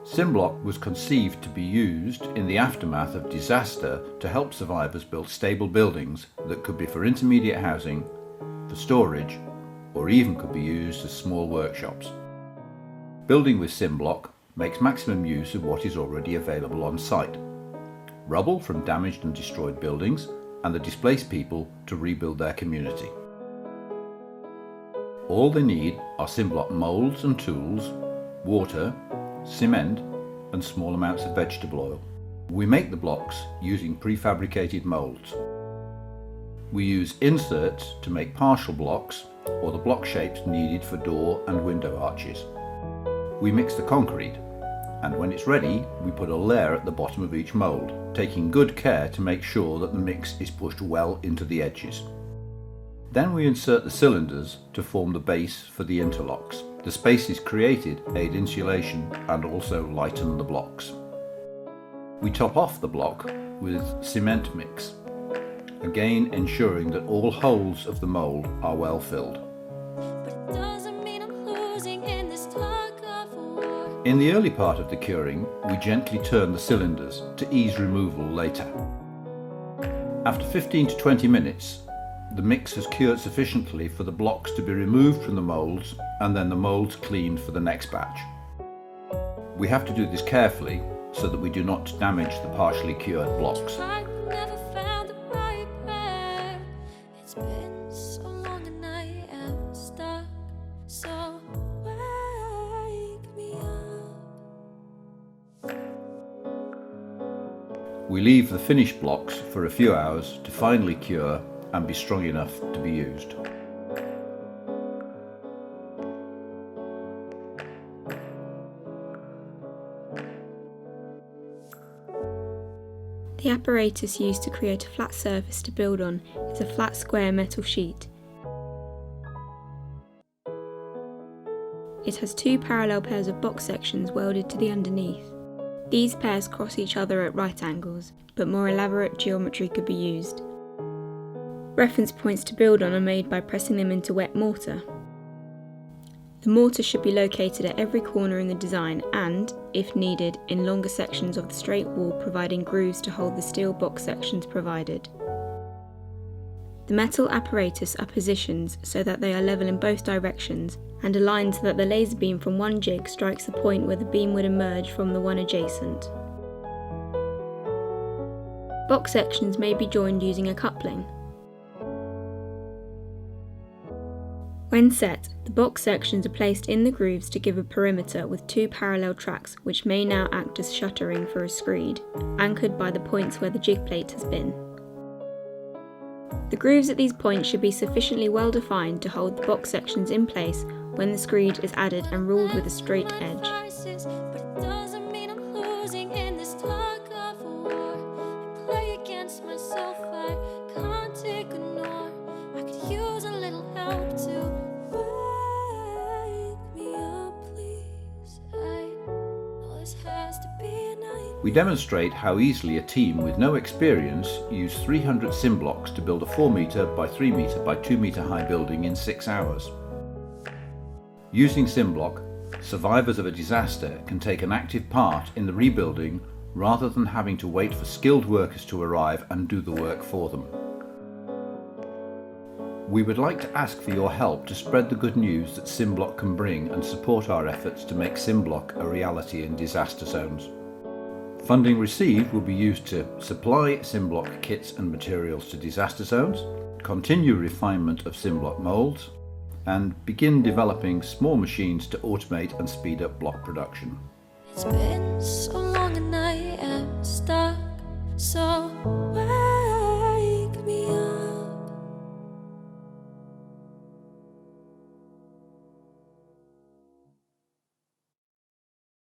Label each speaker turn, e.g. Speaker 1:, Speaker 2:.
Speaker 1: SIMBlock was conceived to be used in the aftermath of disaster to help survivors build stable buildings that could be for intermediate housing, for storage, or even could be used as small workshops. Building with SIMBlock makes maximum use of what is already available on site: rubble from damaged and destroyed buildings and the displaced people to rebuild their community. All they need are SIMBlock moulds and tools, water, cement and small amounts of vegetable oil. We make the blocks using prefabricated moulds. We use inserts to make partial blocks or the block shapes needed for door and window arches. We mix the concrete, and when it's ready we put a layer at the bottom of each mould, taking good care to make sure that the mix is pushed well into the edges. Then we insert the cylinders to form the base for the interlocks. The spaces created aid insulation and also lighten the blocks. We top off the block with cement mix, again ensuring that all holes of the mould are well filled. In the early part of the curing, we gently turn the cylinders to ease removal later. After 15 to 20 minutes, the mix has cured sufficiently for the blocks to be removed from the moulds and then the moulds cleaned for the next batch. We have to do this carefully so that we do not damage the partially cured blocks. We leave the finished blocks for a few hours to finally cure and be strong enough to be used.
Speaker 2: The apparatus used to create a flat surface to build on is a flat square metal sheet. It has two parallel pairs of box sections welded to the underneath. These pairs cross each other at right angles, but more elaborate geometry could be used. Reference points to build on are made by pressing them into wet mortar. The mortar should be located at every corner in the design and, if needed, in longer sections of the straight wall, providing grooves to hold the steel box sections provided. The metal apparatus are positioned so that they are level in both directions and aligned so that the laser beam from one jig strikes the point where the beam would emerge from the one adjacent. Box sections may be joined using a coupling. When set, the box sections are placed in the grooves to give a perimeter with two parallel tracks which may now act as shuttering for a screed, anchored by the points where the jig plate has been. The grooves at these points should be sufficiently well defined to hold the box sections in place when the screed is added and ruled with a straight edge.
Speaker 1: We demonstrate how easily a team with no experience used 300 SIMBlocks to build a 4 metre by 3 metre by 2 metre high building in 6 hours. Using SIMBlock, survivors of a disaster can take an active part in the rebuilding rather than having to wait for skilled workers to arrive and do the work for them. We would like to ask for your help to spread the good news that SIMBlock can bring and support our efforts to make SIMBlock a reality in disaster zones. Funding received will be used to supply SIMBlock kits and materials to disaster zones, continue refinement of SIMBlock moulds, and begin developing small machines to automate and speed up block production.
Speaker 3: It's been so long and I am stuck, so